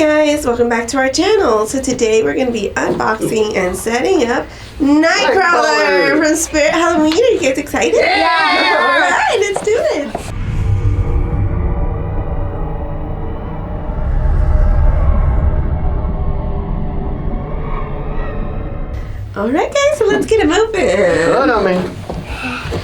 guys, welcome back to our channel. So today we're going to be unboxing and setting up Nightcrawler from Spirit Halloween. Are you guys excited? Yeah! Alright, let's do it. Alright guys, so let's get him open. Good on me.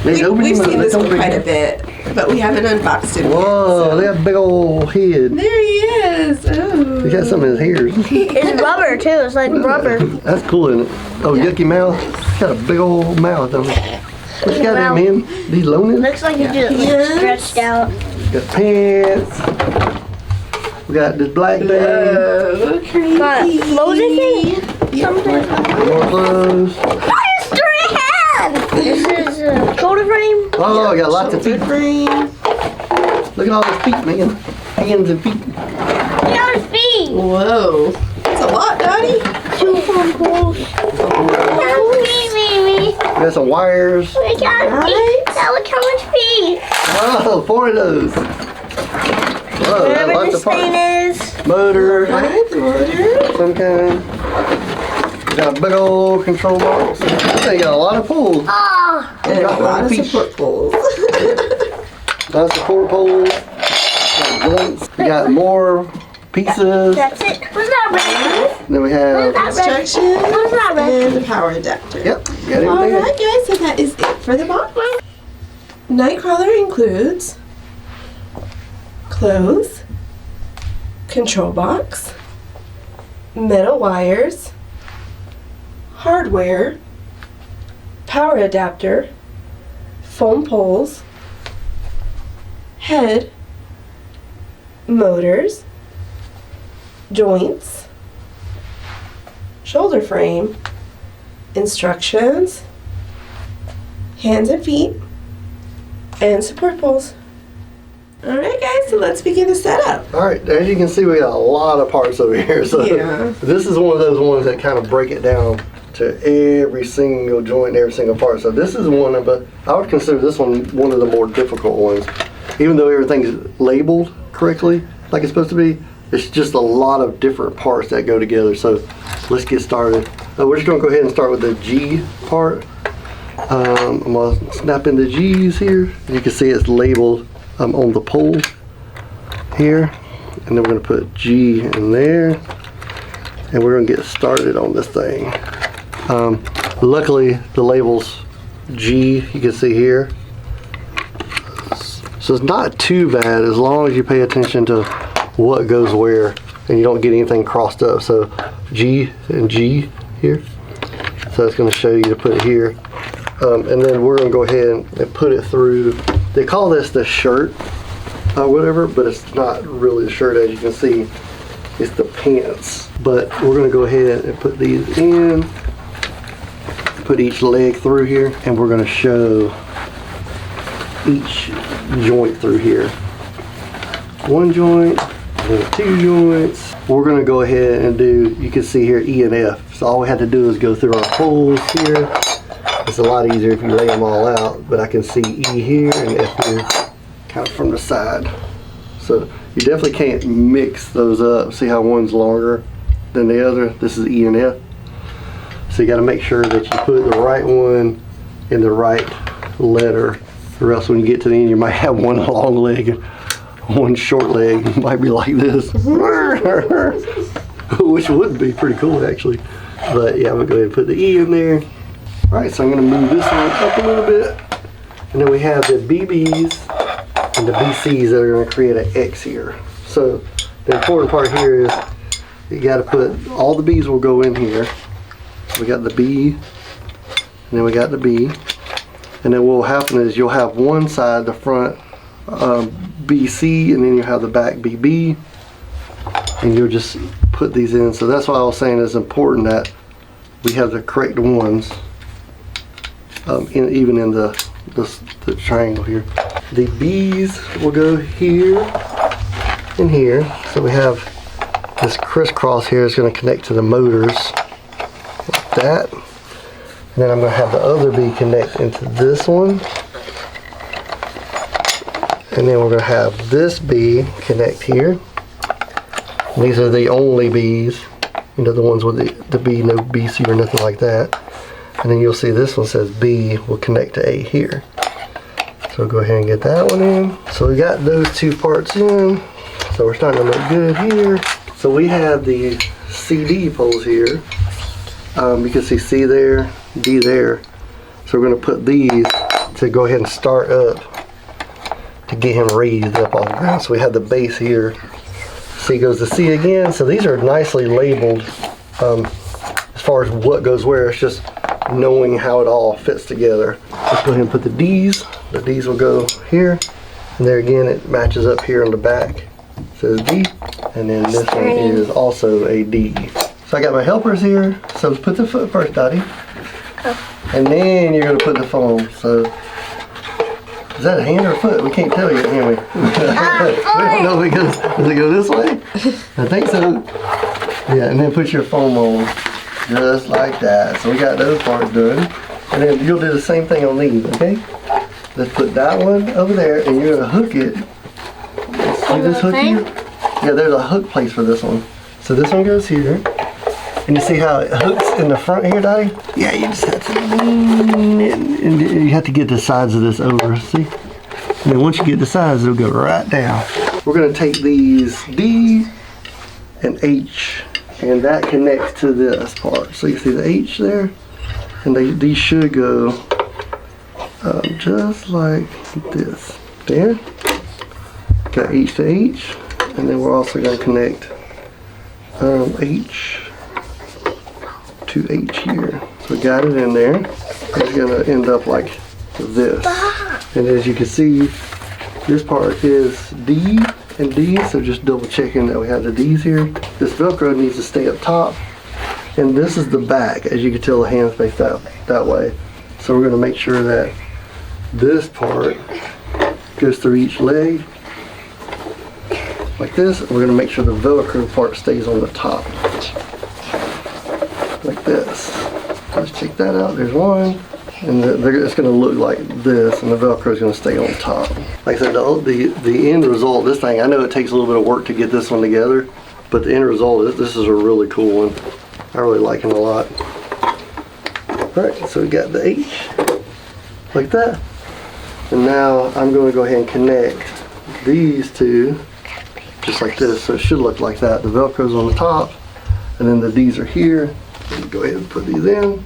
We've seen this one quite a bit, but we haven't unboxed it yet. Whoa, look at that big old head. There he is. Oh. He got some in his ears. It's rubber too. It's like rubber. That's cool, isn't it? Oh, Yeah. yucky mouth. He's got a big old mouth on it. What you got there, man? These loaning? Looks like you just stretched out. Got pants. We got this black bag. Oh, creepy. Got clothes in it? Something. More clothes. This is a shoulder frame. Oh, I got lots of feet. Frame. Look at all those feet, man. Hands and feet. Look at his feet. Whoa. That's a lot, Daddy. 2 phone poles. We got some wires. We got feet. Now look how much feet. Oh, 4 of those. Whoa, Whatever lots this of parts. thing is. Motor. Motor. Some kind. We got a big old control box. This thing got a lot of pulls. Oh. And a lot of support poles. Lots of support poles. Got joints. We got more pieces. That's it. What's that red? Then we have. Instructions What's that red? and the power adapter. Yep. Got everything. Alright guys, so that is it for the box. Nightcrawler includes clothes, control box, metal wires, hardware, power adapter, foam poles, head, motors, joints, shoulder frame, instructions, hands and feet, and support poles. Alright guys, so let's begin the setup. Alright, as you can see, we got a lot of parts over here. So Yeah. this is one of those ones that kind of break it down to every single joint, every single part. So this is one of the, I would consider this one one of the more difficult ones. Even though everything's labeled correctly, like it's supposed to be, it's just a lot of different parts that go together. So let's get started. We're just going to go ahead and start with the G part. I'm going to snap in the G's here. You can see it's labeled on the pole here. And then we're going to put G in there. And we're going to get started on this thing. Luckily, the label's G, you can see here. So it's not too bad as long as you pay attention to what goes where and you don't get anything crossed up. So G and G here. So it's going to show you to put it here. And then we're going to go ahead and put it through. They call this the shirt or whatever, but it's not really a shirt, as you can see. It's the pants. But we're going to go ahead and put these in. Put each leg through here, and we're going to show each joint through here. One joint, and then 2 joints. We're going to go ahead and do, you can see here, E and F. So all we have to do is go through our poles here. It's a lot easier if you lay them all out, but I can see E here and F here, kind of from the side. So you definitely can't mix those up. See how one's longer than the other? This is E and F. So you got to make sure that you put the right one in the right letter, or else when you get to the end you might have one long leg and one short leg. It might be like this. Which would be pretty cool actually. But yeah, I'm going to go ahead and put the E in there. Alright, so I'm going to move this one up a little bit. And then we have the BBs and the BCs that are going to create an X here. So the important part here is you got to put, all the B's will go in here. We got the B, and then we got the B, and then what will happen is you'll have one side, the front BC, and then you have the back BB, and you'll just put these in. So that's why I was saying it's important that we have the correct ones, even in the triangle here. The B's will go here and here. So we have this crisscross here is going to connect to the motors. That, and then I'm going to have the other B connect into this one, and then we're going to have this B connect here, And these are the only B's, you know, the ones with the B, no BC or nothing like that. And then you'll see this one says B will connect to A here. So go ahead and get that one in. So we got those two parts in. So we're starting to look good here. So we have the CD poles here. You can see C there, D there. So we're going to put these to go ahead and start up to get him raised up off the ground. So we have the base here. C goes to C again. So these are nicely labeled as far as what goes where. It's just knowing how it all fits together. Let's go ahead and put the D's. The D's will go here. And there again, it matches up here on the back. It says D. And then this one is also a D. So I got my helpers here. So let's put the foot first, Dottie. And then you're going to put the foam. So is that a hand or a foot? We can't tell yet, can we? We don't know if it goes. Does it go this way? I think so. Yeah, and then put your foam on just like that. So we got those parts done. And then you'll do the same thing on these, okay? Let's put that one over there, and you're going to hook it. See this hook here? Yeah, there's a hook place for this one. So this one goes here. And you see how it hooks in the front here, Dottie? Yeah, you just have to lean it, and you have to get the sides of this over, see? And then once you get the sides, it'll go right down. We're gonna take these D and H, and that connects to this part. So you see the H there? And these should go just like this. There. Got H to H, and then we're also gonna connect H to H here. So got it in there. It's gonna end up like this. And as you can see, this part is D and D, so just double checking that we have the D's here. This Velcro needs to stay up top. And this is the back. As you can tell, the hand's faced that way. So we're gonna make sure that this part goes through each leg like this. And we're gonna make sure the Velcro part stays on the top. Like this. Let's check that out. There's one, and it's going to look like this, and the Velcro is going to stay on top. Like I said, the end result, this thing, I know it takes a little bit of work to get this one together, but the end result, this is a really cool one. I really like it a lot. Alright, so we got the H, like that. And now I'm going to go ahead and connect these two, just like this, so it should look like that. The Velcro's on the top, and then the D's are here. Go ahead and put these in,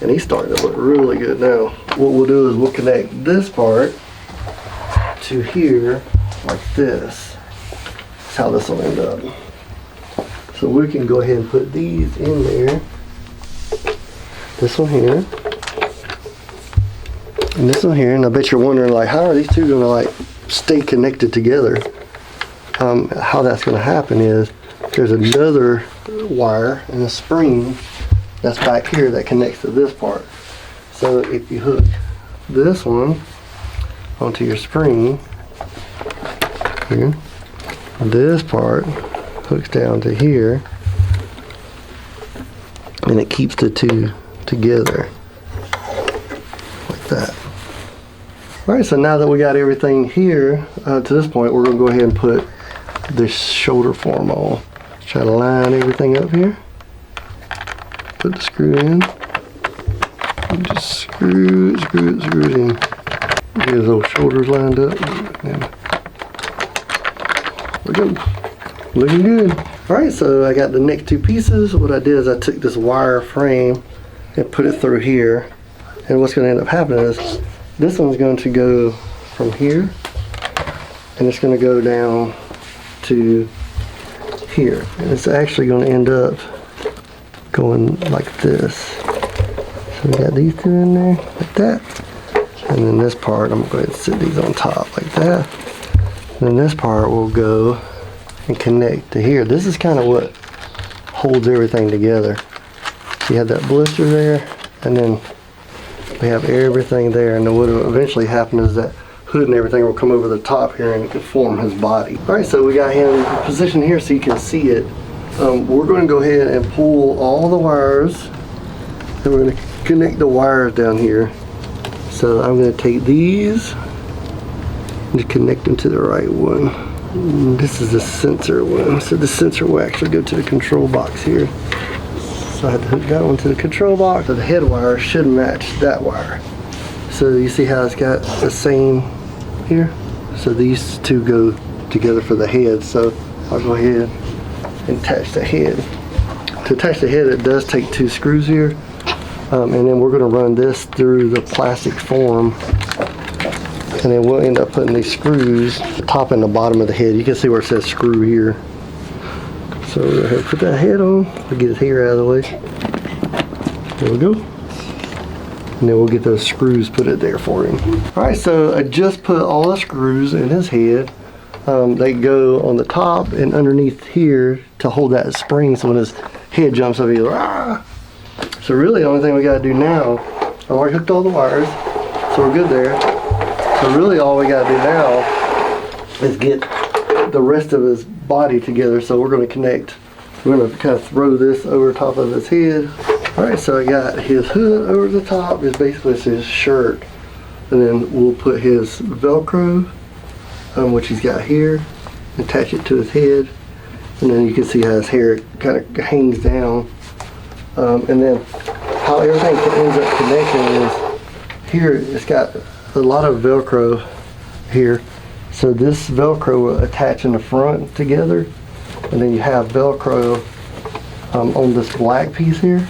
and he's starting to look really good now. What we'll do is we'll connect this part to here like this. That's how this will end up. So we can go ahead and put these in there. This one here, and this one here. And I bet you're wondering, like, how are these two gonna like stay connected together? How that's gonna happen is there's another wire and a spring that's back here that connects to this part. So if you hook this one onto your spring here, this part hooks down to here, and it keeps the two together like that. Alright, so now that we got everything here to this point, we're going to go ahead and put this shoulder form on. Try to line everything up here. Put the screw in. And just screw it in. Get those shoulders lined up. And looking good. Alright, so I got the next two pieces. What I did is I took this wire frame and put it through here. And what's going to end up happening is this one's going to go from here, and it's going to go down to here, and it's actually going to end up going like this. So we got these two in there like that, and then this part I'm going to go ahead and sit these on top like that, and then this part will go and connect to here. This is kind of what holds everything together. You have that blister there, and then we have everything there, and then what will eventually happen is that hood and everything will come over the top here and it can form his body. Alright, so we got him positioned here so you can see it. We're going to go ahead and pull all the wires, and we're going to connect the wires down here. So I'm going to take these and connect them to the right one. This is the sensor one. So the sensor will actually go to the control box here. So I have to hook that one to the control box. So the head wire should match that wire. So you see how it's got the same here? So these two go together for the head. So I'll go ahead and attach the head. To attach the head, it does take 2 screws here. And then we're going to run this through the plastic form. And then we'll end up putting these screws, the top and the bottom of the head. You can see where it says screw here. So we'll go ahead and put that head on. We'll get his hair out of the way. There we go. And then we'll get those screws put it there for him. Alright, so I just put all the screws in his head. They go on the top and underneath here to hold that spring, so when his head jumps up, he's like, ah! So really the only thing we got to do now, I've already hooked all the wires, so we're good there. So really all we got to do now is get the rest of his body together. So we're going to connect, we're going to kind of throw this over top of his head. Alright, so I got his hood over the top, is basically his shirt. And then we'll put his Velcro, which he's got here, attach it to his head. And then you can see how his hair kind of hangs down. And then how everything ends up connecting is here, it's got a lot of Velcro here. So this Velcro will attach in the front together. And then you have Velcro on this black piece here.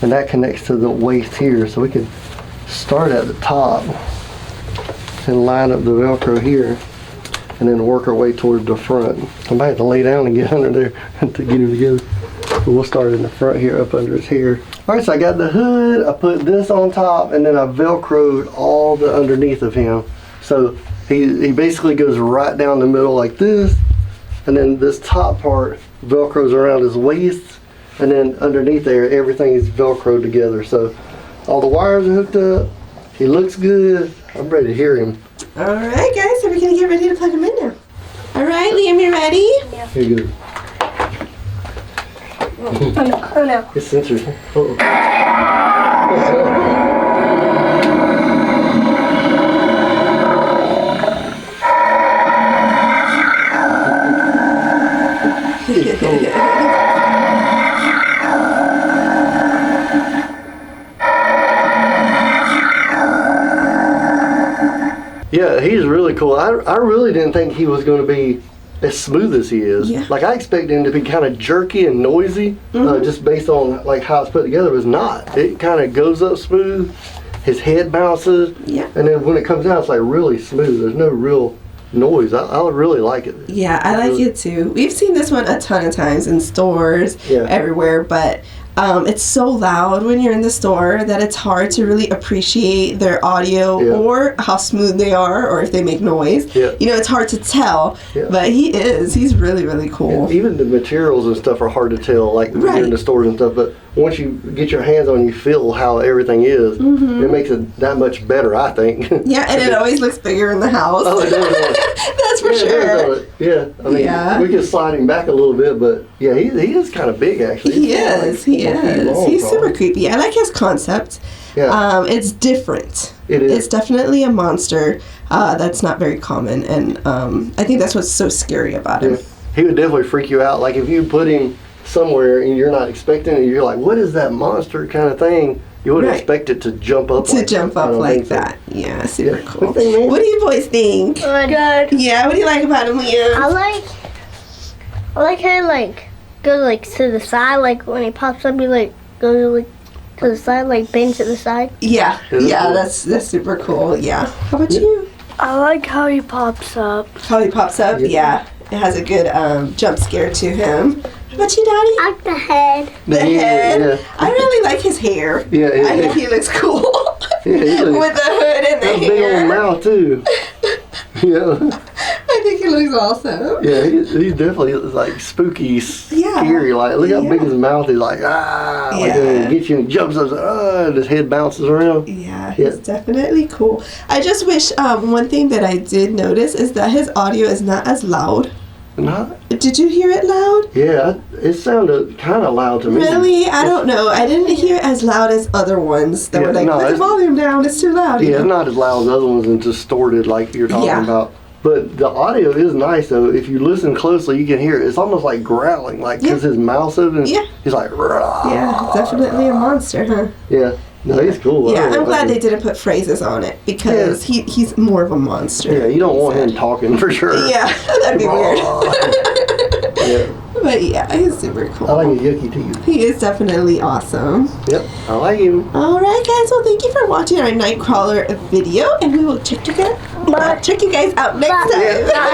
And that connects to the waist here. So we can start at the top and line up the Velcro here. And then work our way toward the front. I might have to lay down and get under there to get him together. But we'll start in the front here, up under his hair. Alright, so I got the hood, I put this on top, and then I Velcroed all the underneath of him. So he basically goes right down the middle like this, and then this top part Velcros around his waist, and then underneath there, everything is Velcroed together. So all the wires are hooked up, he looks good, I'm ready to hear him. Alright guys, so we're going to get ready to plug him in now. Alright, Liam, you ready? Yeah. Here you go. Oh no. It's sensors. Uh-oh. Yeah, he's really cool. I really didn't think he was going to be as smooth as he is. Yeah. Like I expected him to be kind of jerky and noisy, just based on like how it's put together. But it's not. It kind of goes up smooth. His head bounces, Yeah. and then when it comes out, it's like really smooth. There's no real noise. I really like it. Yeah, I like it too. We've seen this one a ton of times in stores, everywhere, but it's so loud when you're in the store that it's hard to really appreciate their audio or how smooth they are or if they make noise. Yeah. You know, it's hard to tell, but he's really, really cool. And even the materials and stuff are hard to tell, like when you're in the stores and stuff, but once you get your hands on, you feel how everything is. It makes it that much better, I think. Yeah, and it always looks bigger in the house. Oh, it does. That's for sure. Yeah, I mean, we can slide him back a little bit, but yeah, he is kind of big actually. He is. He's super creepy. I like his concept. Yeah. It's different. It is. It's definitely a monster that's not very common, and I think that's what's so scary about him. Yeah. He would definitely freak you out. Like if you put him somewhere and you're not expecting it, you're like, what is that monster kind of thing? You wouldn't expect it to jump up like that. Yeah, super cool. What do you think, man? What do you boys think? Good. Yeah, what do you like about him, Liam? I like how he like goes like to the side, like when he pops up, he like goes like to the side, like bends to the side. Yeah, cool. that's super cool. Yeah. How about you? I like how he pops up. How he pops up? Yeah. It has a good jump scare to him. How about you, Daddy? I like the head. The head. I really like his hair. Yeah, I think he looks cool. With the hood and the big hair. old mouth too. Yeah. I think he looks awesome. Yeah, he's definitely like spooky, scary. Like look how big his mouth is. Like like he gets you and jumps up. And his head bounces around. Yeah, he's definitely cool. I just wish one thing that I did notice is that his audio is not as loud. Not? Did you hear it loud? Yeah, it sounded kind of loud to me. Really? I don't know. I didn't hear it as loud as other ones that were like, put the volume down, it's too loud. Yeah, it's not as loud as other ones and distorted like you're talking about. But the audio is nice though. If you listen closely, you can hear it. It's almost like growling, like because his mouth's open. Yeah. He's like. Rah. Yeah, definitely a monster, huh? Yeah. No, he's cool. Yeah, I'm glad they didn't put phrases on it because he's more of a monster. Yeah, you don't want him talking for sure. Yeah, that'd be weird. Yeah. But yeah, he's super cool. I like a Yucky too. He is definitely awesome. Yep, I like him. Alright guys, well thank you for watching our Nightcrawler video and we will check you guys out next time. Bye.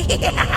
Yeah.